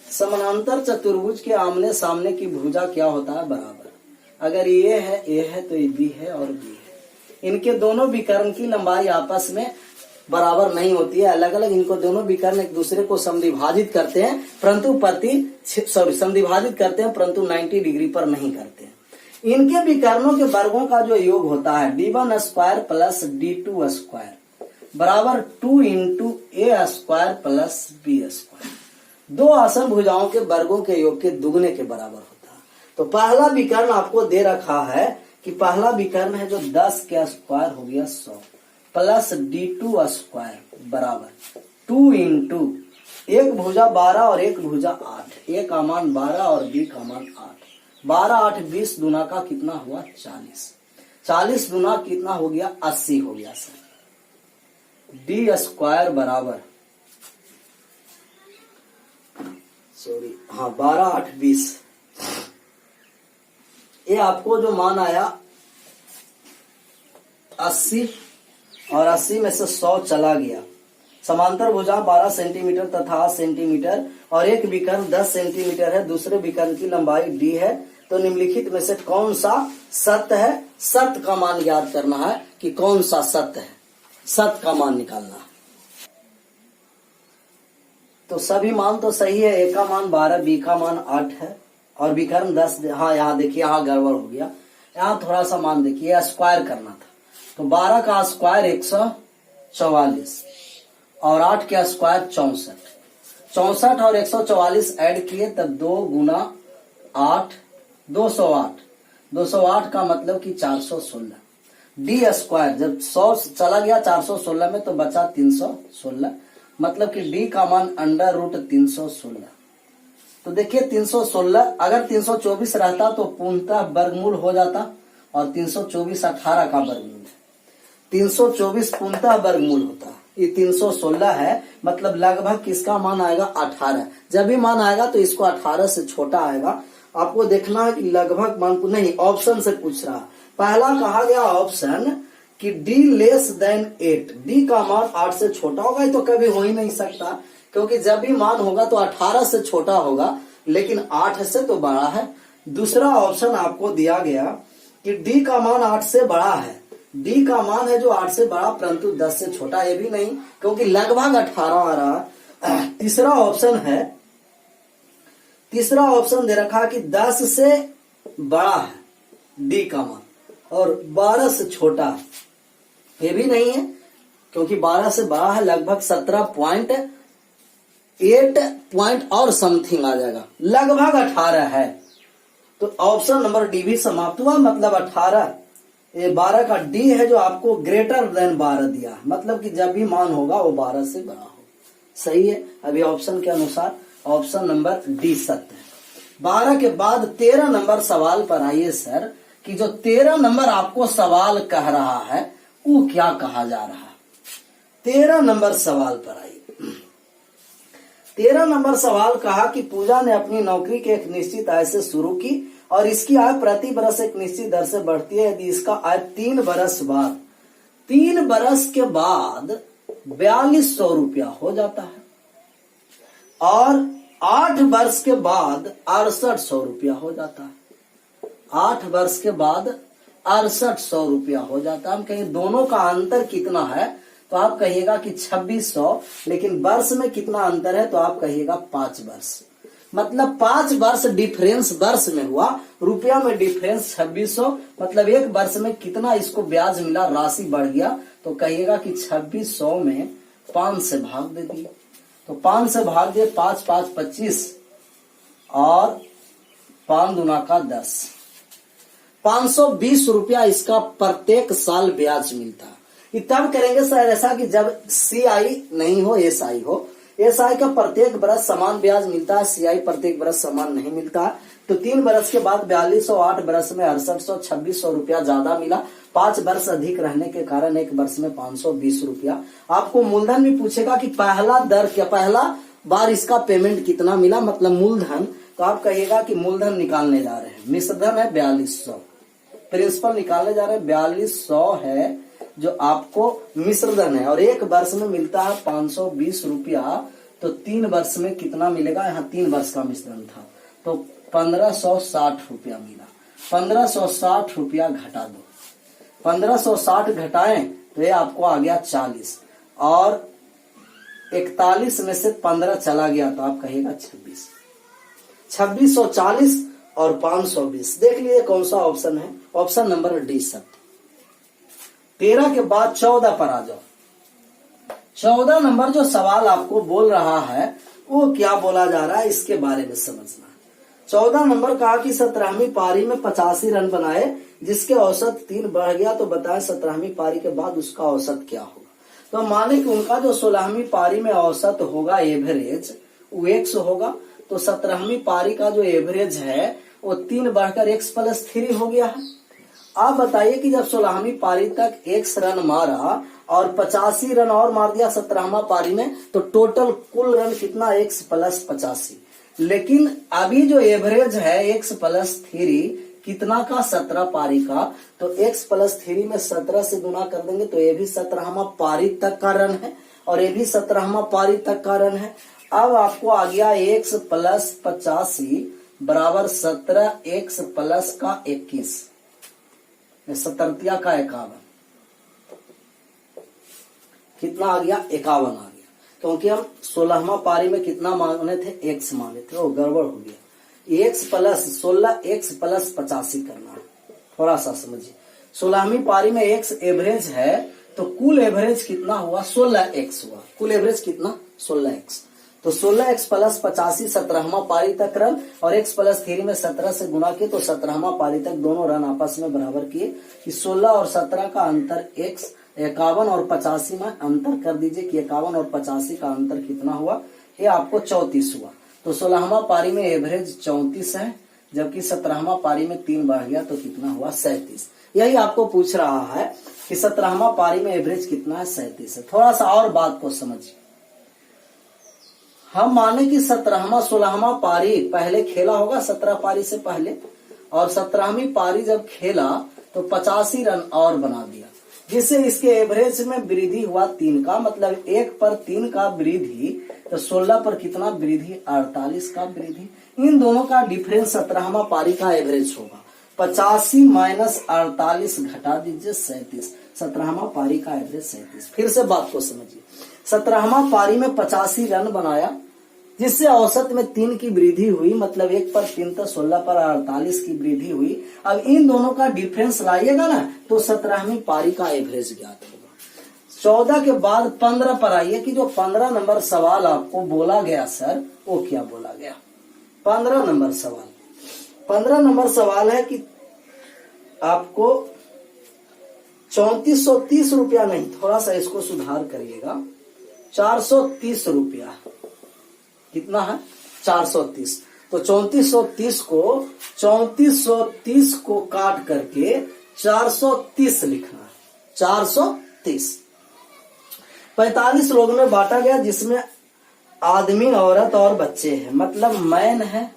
समानांतर चतुर्भुज के आमने सामने की भुजा क्या होता है, बराबर। अगर ये है तो ये बी है और बी है। इनके दोनों विकर्ण की लंबाई आपस में बराबर नहीं होती है, अलग अलग। इनको दोनों विकर्ण एक दूसरे को समद्विभाजित करते हैं, समद्विभाजित करते हैं परंतु 90 डिग्री पर नहीं करते हैं। इनके विकर्णों के वर्गों का जो योग होता है D1 square plus D2 square बराबर 2 into A square plus B square. दो आसन भुजाओं के वर्गों के योग के दुगने के बराबर होता है। तो पहला विकर्ण आपको दे रखा है कि पहला विकर्ण है जो 10 के स्क्वायर हो गया 100 प्लस D2 स्क्वायर बराबर 2 इंटू एक भुजा 12 और एक भुजा 8, ए का मान 12 और बी का मान 8, 12 8 20 दूना का कितना हुआ 40, 40 दूना कितना हो गया 80 हो गया सर। डी स्क्वायर बराबर सॉरी हाँ 12 8 20, ये आपको जो मान आया 80 और 80 में से 100 चला गया। समांतर भुजा 12 सेंटीमीटर तथा 8 सेंटीमीटर और एक विकर्ण 10 सेंटीमीटर है, दूसरे विकर्ण की लंबाई d है, तो निम्नलिखित में से कौन सा सत्य है? सत्य का मान ज्ञात करना है कि कौन सा सत्य है, सत्य का मान निकालना है। तो सभी मान तो सही है, ए का मान 12 बी का मान 8 है और विकर्ण 10। हाँ यहाँ देखिए यहाँ गड़बड़ हो गया, यहाँ थोड़ा सा मान देखिए स्क्वायर करना था, तो 12 का स्क्वायर 144 और 8 का स्क्वायर 64, 64 और 144 ऐड किए तब 2 गुना 8 208, 208 का मतलब कि 416। डी स्क्वायर जब 100 चला गया 416 में तो बचा 316, मतलब कि डी का मान अंडर रूट 316। तो देखिए 316 अगर 324 रहता तो पूर्णतः वर्गमूल हो जाता और 324 18 का वर्गमूल है, 324 पूर्णतः वर्गमूल होता, ये 316 है, मतलब लगभग किसका मान आएगा 18। जब भी मान आएगा तो इसको 18 से छोटा आएगा। आपको देखना है कि लगभग मान नहीं, ऑप्शन से पूछ रहा। पहला कहा गया ऑप्शन कि d लेस देन 8, d का मान 8 से छोटा होगा, ये तो कभी हो ही नहीं सकता क्योंकि जब भी मान होगा तो 18 से छोटा होगा, लेकिन 8 से तो बड़ा है। दूसरा ऑप्शन आपको दिया गया कि d का मान 8 से बड़ा है, d का मान है जो 8 से बड़ा परंतु 10 से छोटा, ये भी नहीं क्योंकि लगभग 18 आ रहा। तीसरा ऑप्शन है, तीसरा ऑप्शन दे रखा कि 10 से बड़ा है d का मान और 12 से छोटा है, ये भी नहीं है क्योंकि 12 से बड़ा है, लगभग 17.8 पॉइंट और समथिंग आ जाएगा, लगभग 18 है। तो ऑप्शन नंबर डी भी समाप्त हुआ, मतलब 18। ये 12 का डी है जो आपको ग्रेटर देन 12 दिया है, मतलब कि जब भी मान होगा वो 12 से बड़ा हो। सही है। अभी ऑप्शन के अनुसार ऑप्शन नंबर डी सत्य है। 12 के बाद 13 नंबर सवाल पर आइए सर, कि जो 13 नंबर आपको सवाल कह रहा है वो क्या कहा जा रहा है। 13 नंबर सवाल पर आइए। 13 नंबर सवाल कहा कि पूजा ने अपनी नौकरी के एक निश्चित आय से शुरू की और इसकी आय प्रति बरस एक निश्चित दर से बढ़ती है। यदि इसका आय 3 बरस बाद 3 बरस के बाद 4200 रुपया हो जाता है और 8 वर्ष के बाद 6800 रुपया हो जाता है, 8 वर्ष के बाद 6800 रुपया हो जाता है। हम कहें दोनों का अंतर कितना है तो आप कहिएगा कि 2600, लेकिन वर्ष में कितना अंतर है तो आप कहिएगा 5 वर्ष, मतलब 5 वर्ष डिफरेंस वर्ष में हुआ, रुपया में डिफरेंस 2600, मतलब एक वर्ष में कितना इसको ब्याज मिला, राशि बढ़ गया, तो कहिएगा कि 2600 में 5 से भाग दे दिए, तो 5 से भाग दिए, 5 5 25 और 5 दूना का 10, 520 रुपया इसका प्रत्येक साल ब्याज मिलता है। ये तब करेंगे सर ऐसा कि जब CI नहीं हो, SI हो। SI का प्रत्येक बरस समान ब्याज मिलता है, CI प्रत्येक बरस समान नहीं मिलता है। तो 3 बरस के बाद 4200, 8 बरस में 6800, 2600 रुपया ज्यादा मिला। 5 वर्ष अधिक रहने के कारण एक वर्ष में 520 रुपया। आपको मूलधन भी पूछेगा कि पहला दर क्या, पहला बार इसका पेमेंट कितना मिला, मतलब मूलधन, तो आप कहिएगा कि मूलधन निकालने जा रहे हैं, मिश्रधन है 4200, प्रिंसिपल निकालने जा रहे हैं 4200 है जो आपको मिश्रधन है और एक वर्ष में मिलता है 520 रुपया। तो 3 वर्ष में कितना मिलेगा, यहाँ 3 वर्ष का मिश्रण था तो 1560 रुपया मिला। 1560 रुपया घटा दो, 1560 घटाएं तो ये आपको आ गया 40 और 41 में से 15 चला गया तो आप कहिएगा 26, 2640 और 520। देख लीजिए कौन सा ऑप्शन है, ऑप्शन नंबर डी सत्य। 13 के बाद 14 पर आ जाओ। 14 नंबर जो सवाल आपको बोल रहा है वो क्या बोला जा रहा है, इसके बारे में समझना। 14 नंबर कहा कि 17वीं पारी में 85 रन बनाए जिसके औसत 3 बढ़ गया, तो बताएं 17वीं पारी के बाद उसका औसत क्या होगा। तो हम माने कि उनका जो 16वीं पारी में औसत होगा एवरेज वो x होगा, तो 17वीं पारी का जो एवरेज है वो 3 बढ़कर x + 3 हो गया है। आप बताइए कि जब 16वीं पारी तक x रन मारा और 85 रन और मार दिया 17वां पारी में, तो टोटल कुल रन कितना x + 85। लेकिन अभी जो एवरेज है x + 3 कितना का, 17 पारी का, तो x + 3 में 17 से गुना कर देंगे तो ये भी 17वां पारी तक का रन है और ये भी 17वां पारी तक का रन है। अब आपको आ गया x + 85 बराबर 17, x + का 21, 17 का 51, कितना आ गया, 51 आ गया। क्योंकि हम 16वां पारी में कितना मांगे थे, x मांगे थे, वो गड़बड़ हो गया। x + 16 x + 85 करना है, थोड़ा सा समझिए। 16वीं पारी में x एवरेज है तो कुल एवरेज कितना हुआ, 16x हुआ। कुल एवरेज कितना, 16x। तो 16x + 85 17वां पारी तक रन और x + 3 में 17 से गुना किए तो 17वां पारी तक दोनों रन आपस में बराबर किए कि 16 और 17 का अंतर x, 51 और 85 में अंतर कर दीजिए कि 51 और 85 का अंतर कितना हुआ, ये आपको 34 हुआ। तो 16वां पारी में एवरेज 34 है, जबकि 17वां पारी में 3 बढ़ गया तो कितना हुआ, 37। यही आपको पूछ रहा है कि 17वां पारी में एवरेज कितना है, 37 है। थोड़ा सा और बात को समझिए। हम माने कि 17वां 16वां पारी पहले खेला होगा 17 पारी से पहले, और 17वीं पारी जब खेला तो 85 रन और बना दिया, जिससे इसके एवरेज में वृद्धि हुआ 3 का, मतलब 1 पर 3 का वृद्धि, तो 16 पर कितना वृद्धि, 48 का वृद्धि। इन दोनों का डिफरेंस 17वां पारी का एवरेज होगा। 85 - 48 घटा दीजिए 37, 17वां पारी का एवरेज 37। फिर से बात को समझिए। 17वां पारी में 85 रन बनाया, जिससे औसत में 3 की वृद्धि हुई, मतलब 1 पर 3 तो 16 पर 48 की वृद्धि हुई। अब इन दोनों का डिफरेंस लाइएगा ना तो 17वीं पारी का एवरेज ज्ञात होगा। 14 के बाद 15 पर आइए कि जो 15 नंबर सवाल आपको बोला गया सर, वो क्या बोला गया। 15 नंबर सवाल, 15 नंबर सवाल है कि आपको 3430 रुपया नहीं, थोड़ा सा इसको सुधार करिएगा, 430 रुपया। कितना है, 430। तो 3430 को काट करके 430 लिखना है, 430। 45 लोगों में बांटा गया, जिसमें आदमी, औरत और बच्चे हैं, मतलब मैन है,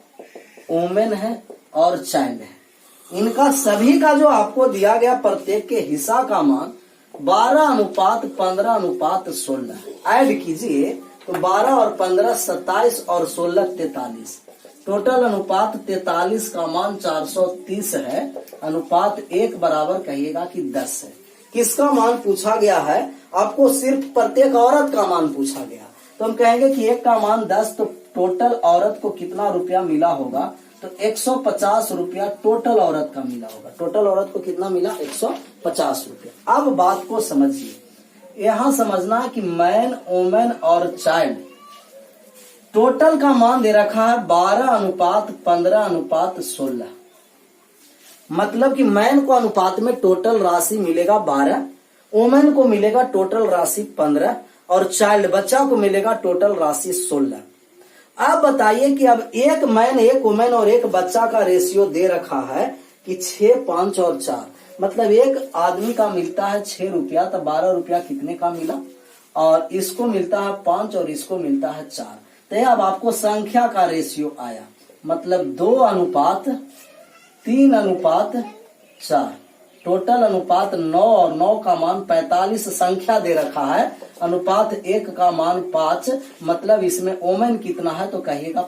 वुमेन है और चाइल्ड है। इनका सभी का जो आपको दिया गया प्रत्येक के हिस्सा का मान 12:15:16 ऐड कीजिए तो 12 और 15 27 और 16 43, टोटल अनुपात 43 का मान 430 है। अनुपात 1 बराबर कहिएगा कि 10 है। किसका मान पूछा गया है, आपको सिर्फ प्रत्येक औरत का मान पूछा गया, तो हम कहेंगे कि एक का मान 10, तो टोटल औरत को कितना रुपया मिला होगा, तो 150 रुपया टोटल औरत का मिला होगा। टोटल औरत को कितना मिला, 150 रुपया। अब बात को समझिए, यहां समझना है कि मैन, वुमेन और चाइल्ड, टोटल का मान दे रखा है 12:15:16, मतलब कि मैन को अनुपात में टोटल राशि मिलेगा 12, वुमेन को मिलेगा टोटल राशि 15 और चाइल्ड बच्चा को मिलेगा टोटल राशि 16। अब बताइए कि अब एक मैन, एक वुमेन और एक बच्चा का रेशियो दे रखा है कि 6, 5 और 4, मतलब एक आदमी का मिलता है 6 रुपया, तो 12 रुपया कितने का मिला, और इसको मिलता है 5 और इसको मिलता है 4। तो अब आपको संख्या का रेशियो आया, मतलब 2:3:4, टोटल अनुपात 9 और 9 का मान 45 संख्या दे रखा है, अनुपात 1 का मान 5, मतलब इसमें वुमेन कितना है तो कहिएगा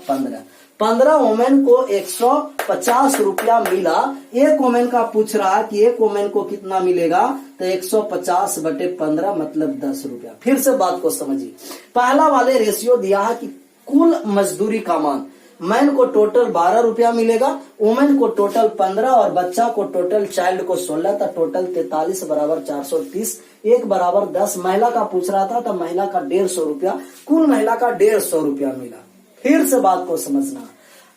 15 वुमेन को 150 रुपया मिला। एक वुमेन का पूछ रहा है कि एक वुमेन को कितना मिलेगा, तो 150/15 मतलब 10 रुपया। फिर से बात को समझिए, पहला वाले रेशियो दिया है कि कुल मजदूरी का मान, मैन को टोटल 12 रुपया मिलेगा, वुमेन को टोटल 15 और बच्चा को टोटल चाइल्ड को 16, था टोटल 43 बराबर 430, 1 बराबर 10। महिला का पूछ रहा था तो महिला का 150 रुपया, कुल महिला का 150 रुपया मिला। फिर से बात को समझना,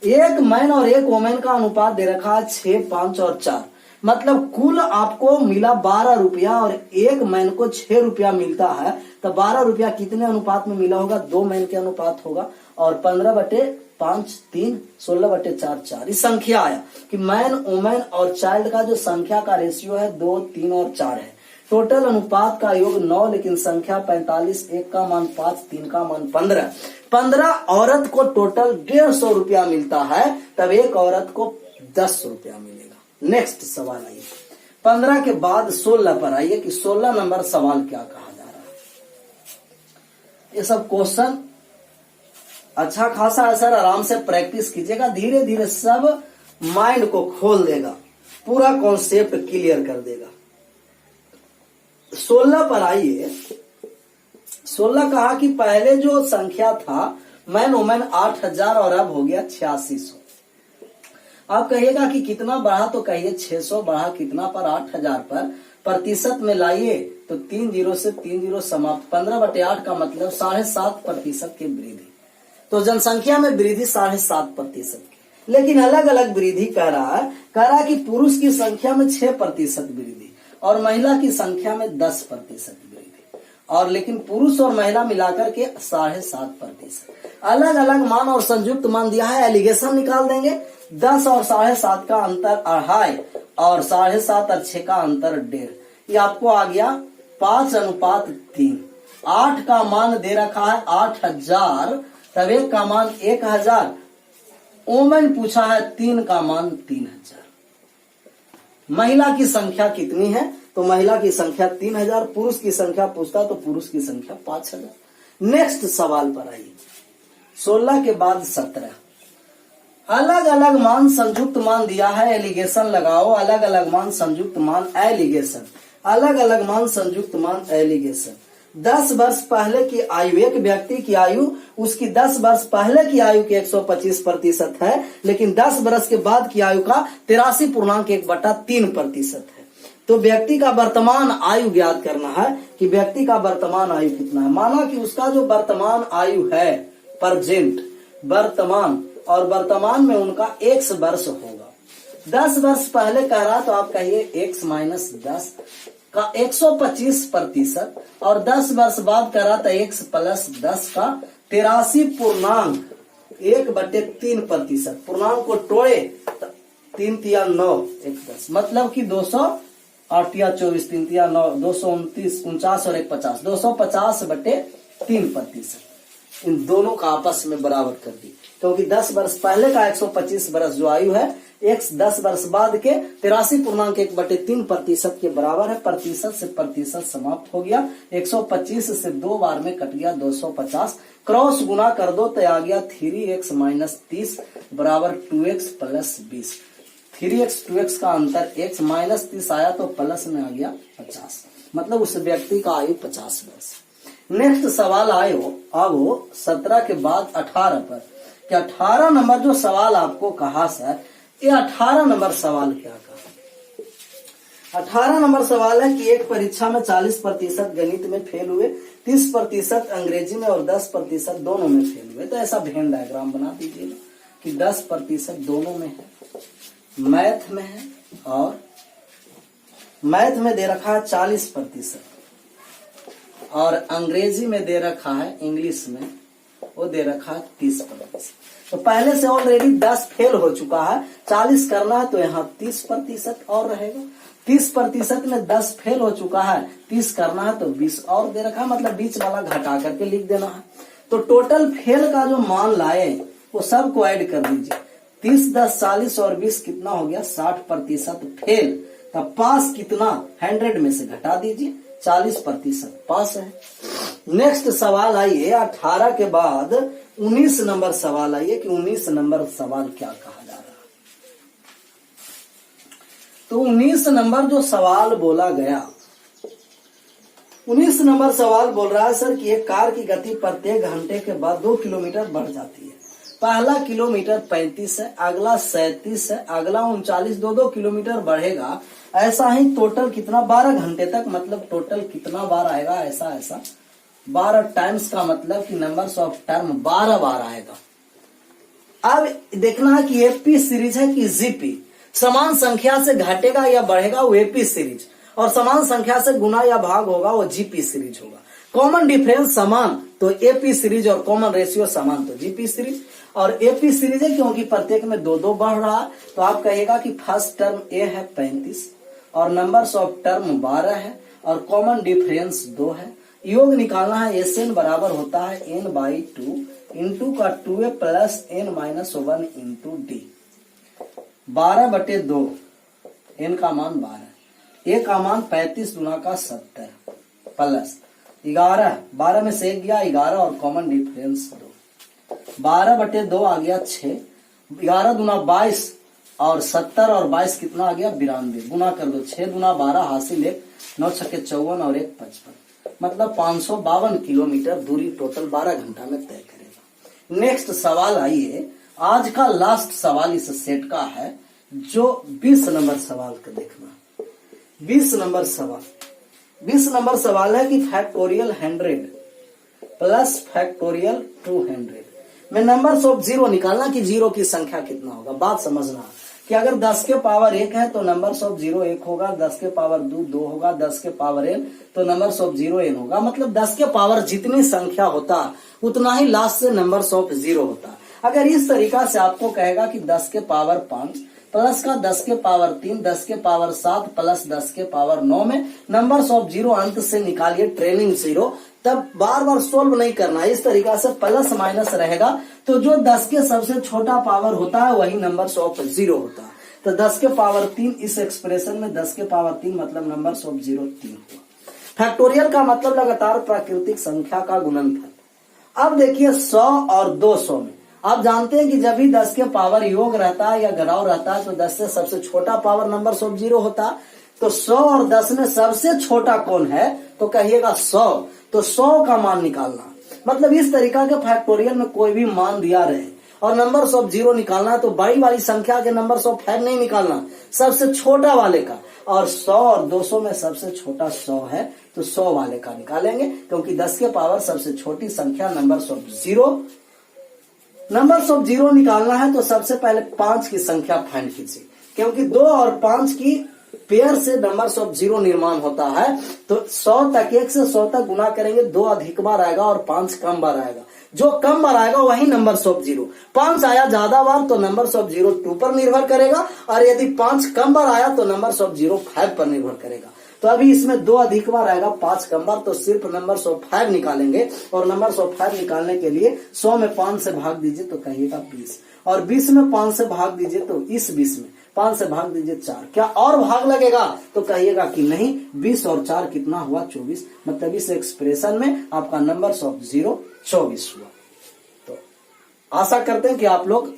एक मैन और एक वुमेन का अनुपात दे रखा है 6, 5 और 4, मतलब कुल आपको मिला 12 रुपया और एक मैन को 6 रुपया मिलता है, तो 12 रुपया कितने अनुपात में मिला होगा? 2 मैन के अनुपात होगा। और 15/5 3, 16/4 4। इस संख्या आया कि मैन, वुमेन और चाइल्ड का जो संख्या का रेशियो है 2, 3 और 4 है। टोटल अनुपात का योग 9, लेकिन संख्या 45, एक का मान 5, 3 का मान 15। 15 औरत को टोटल 150 रुपया मिलता है, तब एक औरत को 10 रुपया मिलेगा। नेक्स्ट सवाल आइए, 15 के बाद 16 पर आइए कि 16 नंबर सवाल क्या कहा जा रहा है। ये सब क्वेश्चन अच्छा खासा है सर, आराम से प्रैक्टिस कीजिएगा, धीरे धीरे सब माइंड को खोल देगा, पूरा कॉन्सेप्ट क्लियर कर देगा। 16 पर आइए। 16 कहा कि पहले जो संख्या था मैन वुमेन 8000 और अब हो गया 8600। आप कहिएगा कि कितना बढ़ा, तो कहिए 600 बढ़ा कितना पर? 8000 पर। प्रतिशत में लाइए तो 3 0 से 3 0 समाप्त। 15/8 का मतलब 7.5% की वृद्धि। तो जनसंख्या में वृद्धि 7.5% की, लेकिन अलग अलग वृद्धि कह रहा है कि पुरुष की संख्या में 6% वृद्धि और महिला की संख्या में 10% वृद्धि, और लेकिन पुरुष और महिला मिलाकर के 7.5%। अलग अलग मान और संयुक्त मान दिया है, एलिगेशन निकाल देंगे। 10 और 7.5 का अंतर 2.5 और 7.5 और 6 का अंतर 1.5। ये आपको आ गया 5:3। 8 का मान दे रखा है 8000, तब एक का मान 1000। वुमेन पूछा है 3 का मान 3000। महिला की संख्या कितनी है? तो महिला की संख्या 3000। पुरुष की संख्या पूछता तो पुरुष की संख्या 5000। नेक्स्ट सवाल पर आइए। 16 के बाद 17। अलग अलग मान संयुक्त मान दिया है, एलिगेशन लगाओ। अलग अलग मान संयुक्त मान, एलिगेशन। अलग अलग मान संयुक्त मान, एलिगेशन। 10 वर्ष पहले की आयु, एक व्यक्ति की आयु उसकी 10 वर्ष पहले की आयु के 125% है, लेकिन 10 वर्ष के बाद की आयु का 83.1/3% है। तो व्यक्ति का वर्तमान आयु ज्ञात करना है कि व्यक्ति का वर्तमान आयु कितना है। माना कि उसका जो वर्तमान आयु है, प्रेजेंट, वर्तमान, और वर्तमान में उनका x वर्ष होगा। 10 वर्ष पहले कह रहा तो आप कहिए x - 10 का 125%, और 10 वर्ष बाद करा था x + 10 का 83.1/3%। पूर्णांक को तोड़े 3 × 9 1 10, मतलब कि 200 8 या 24 3 × 9 229 49 और 1 50, 250/3%। इन दोनों का आपस में बराबर कर दी, क्योंकि 10 वर्ष पहले का 125 वर्ष जो आयु है, x 10 वर्ष बाद के 83.1/3% के बराबर है। प्रतिशत से प्रतिशत समाप्त हो गया। 125 से 2 बार में कट गया 250। क्रॉस गुना कर दो तो आ गया 3x - 30 बराबर 2x + 20। 3x 2x का अंतर x - 30 आया तो प्लस में आ गया 50, मतलब उस व्यक्ति का आयु 50 वर्ष। नेक्स्ट सवाल आयो अब 17 के बाद 18 पर। कि 18 नंबर जो सवाल आपको कहा सर, ये 18 नंबर सवाल क्या कहा? 18 नंबर सवाल है कि एक परीक्षा में 40% गणित में फेल हुए, 30% अंग्रेजी में और 10% दोनों में फेल हुए। तो ऐसा वेन डायग्राम बना दीजिएगा कि 10% दोनों में है, मैथ में है, और मैथ में दे रखा है 40%, और अंग्रेजी में दे रखा है, इंग्लिश में वो दे रखा है 30%। तो पहले से ऑलरेडी 10 फेल हो चुका है, 40 करना है तो यहाँ 30% और रहेगा। 30% में 10 फेल हो चुका है, 30 करना है तो 20 और दे रखा है, मतलब बीच वाला घटा करके लिख देना है। तो टोटल फेल का जो मान लाए वो सबको ऐड कर दीजिए। 30 10 40 और 20 कितना हो गया? 60% फेल। तब पास कितना? 100 में से घटा दीजिए, 40% पास है। नेक्स्ट सवाल आइए 18 के बाद 19 नंबर सवाल आइए कि 19 नंबर सवाल क्या कहा जा रहा है। तो 19 नंबर जो सवाल बोला गया, 19 नंबर सवाल बोल रहा है सर कि एक कार की गति प्रत्येक घंटे के बाद 2 किलोमीटर बढ़ जाती है। पहला किलोमीटर 35 है, अगला 37 है, अगला 39, 2-2 किलोमीटर बढ़ेगा। ऐसा ही टोटल कितना? 12 घंटे तक, मतलब टोटल कितना बार आएगा? ऐसा 12 टाइम्स का मतलब कि नंबर्स ऑफ टर्म 12 बार आएगा। अब देखना है कि एपी सीरीज है कि जीपी। समान संख्या से घटेगा या बढ़ेगा वो एपी सीरीज, और समान संख्या से गुना या भाग होगा वो जीपी सीरीज होगा। कॉमन डिफरेंस समान तो एपी सीरीज, और कॉमन रेशियो समान तो जीपी सीरीज। और एपी सीरीज है क्योंकि प्रत्येक में 2-2 बढ़ रहा है, तो आप कहेगा कि फर्स्ट टर्म ए है 35 और नंबर्स ऑफ टर्म 12 है और कॉमन डिफरेंस 2 है। योग निकालना है, एसएन बराबर होता है n/2 इंटू का 2a plus n-1 into D. 12/2 n का मान 12, a का मान 35 गुना का 70 प्लस 11, 12 में से 1 गया 11 और कॉमन डिफरेंस 2। 12/2 आ गया 6, 11 दूना 22 और 70 और 22 कितना आ गया 92, गुना कर दो 6 दूना 12 हासिल 1, 9 छक्के 54 और 1 55, मतलब 552 किलोमीटर दूरी टोटल 12 घंटा में तय करेगा। नेक्स्ट सवाल आइए, आज का लास्ट सवाल इस सेट का है जो 20 नंबर सवाल का देखना। 20 नंबर सवाल है कि फैक्टोरियल 100 प्लस फैक्टोरियल 200 में नंबर्स ऑफ जीरो निकालना कि जीरो की संख्या कितना होगा। बात समझना कि अगर 10 के पावर 1 है तो नंबर्स ऑफ जीरो 1 होगा, 10 के पावर 2 होगा, 10 के पावर n तो नंबर्स ऑफ जीरो n होगा। मतलब 10 के पावर जितनी संख्या होता उतना ही लास्ट से नंबर्स ऑफ जीरो होता। अगर इस तरीका से आपको कहेगा कि 10 के पावर 5 प्लस का 10 के पावर 3, 10 के पावर 7 प्लस 10 के पावर 9 में नंबर्स ऑफ जीरो अंत से निकालिए ट्रेनिंग जीरो, तब बार बार सोल्व नहीं करना। इस तरीका से प्लस माइनस रहेगा तो जो 10 के सबसे छोटा पावर होता है वही नंबर्स ऑफ जीरो होता है। तो 10 के पावर 3 इस एक्सप्रेशन में 10 के पावर 3 मतलब नंबर्स ऑफ जीरो 3 हुआ। फैक्टोरियल का मतलब लगातार प्राकृतिक संख्या का गुणनफल। अब देखिए 100 और 200 में आप जानते हैं कि जब भी 10 के पावर योग रहता है या घटाव रहता है तो 10 से सबसे छोटा पावर नंबर्स ऑफ जीरो होता है। तो 100 और 10 में सबसे छोटा कौन है तो कहिएगा 100, तो 100 का मान निकालना। मतलब इस तरीका के फैक्टोरियल में कोई भी मान दिया रहे और नंबर्स ऑफ जीरो निकालना है तो बड़ी वाली संख्या के नंबर्स ऑफ फैक्ट नहीं निकालना, सबसे छोटा वाले का। और 100 और 200 में सबसे छोटा 100 है तो 100 वाले का निकालेंगे, क्योंकि 10 के पावर सबसे छोटी संख्या नंबर्स ऑफ जीरो निकालना है तो सबसे पहले 5 की संख्या फाइंड कीजिए, क्योंकि 2 और 5 की पेयर से नंबर्स ऑफ जीरो निर्माण होता है। तो 100 तक 1 से 100 तक गुना करेंगे, 2 अधिक बार आएगा और 5 कम बार आएगा। जो कम बार आएगा वही नंबर्स ऑफ जीरो। 5 आया ज्यादा बार तो नंबर्स ऑफ जीरो 2 पर निर्भर करेगा, और यदि 5 कम बार आया तो नंबर्स ऑफ जीरो 5 पर निर्भर करेगा। तो अभी इसमें 2 अधिक बार आएगा, 5 कम बार, तो सिर्फ नंबर्स ऑफ 5 निकालेंगे। और नंबर्स ऑफ 5 निकालने के लिए 100 में 5 से भाग दीजिए तो कहिएगा 20, और 20 में 5 से भाग दीजिए तो इस 20 में 5 से भाग दीजिए 4। क्या और भाग लगेगा तो कहिएगा कि नहीं। 20 और 4 कितना हुआ 24। मतलब इस एक्सप्रेशन में आपका नंबर्स ऑफ जीरो 24 हुआ। तो आशा करते हैं कि आप लोग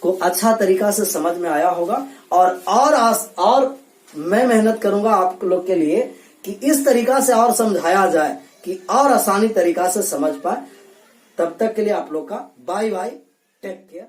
को अच्छा तरीका से समझ में आया होगा, और मैं मेहनत करूंगा आप लोग के लिए कि इस तरीका से और समझाया जाए कि और आसानी तरीका से समझ पाए। तब तक के लिए आप लोग का बाय बाय, टेक केयर।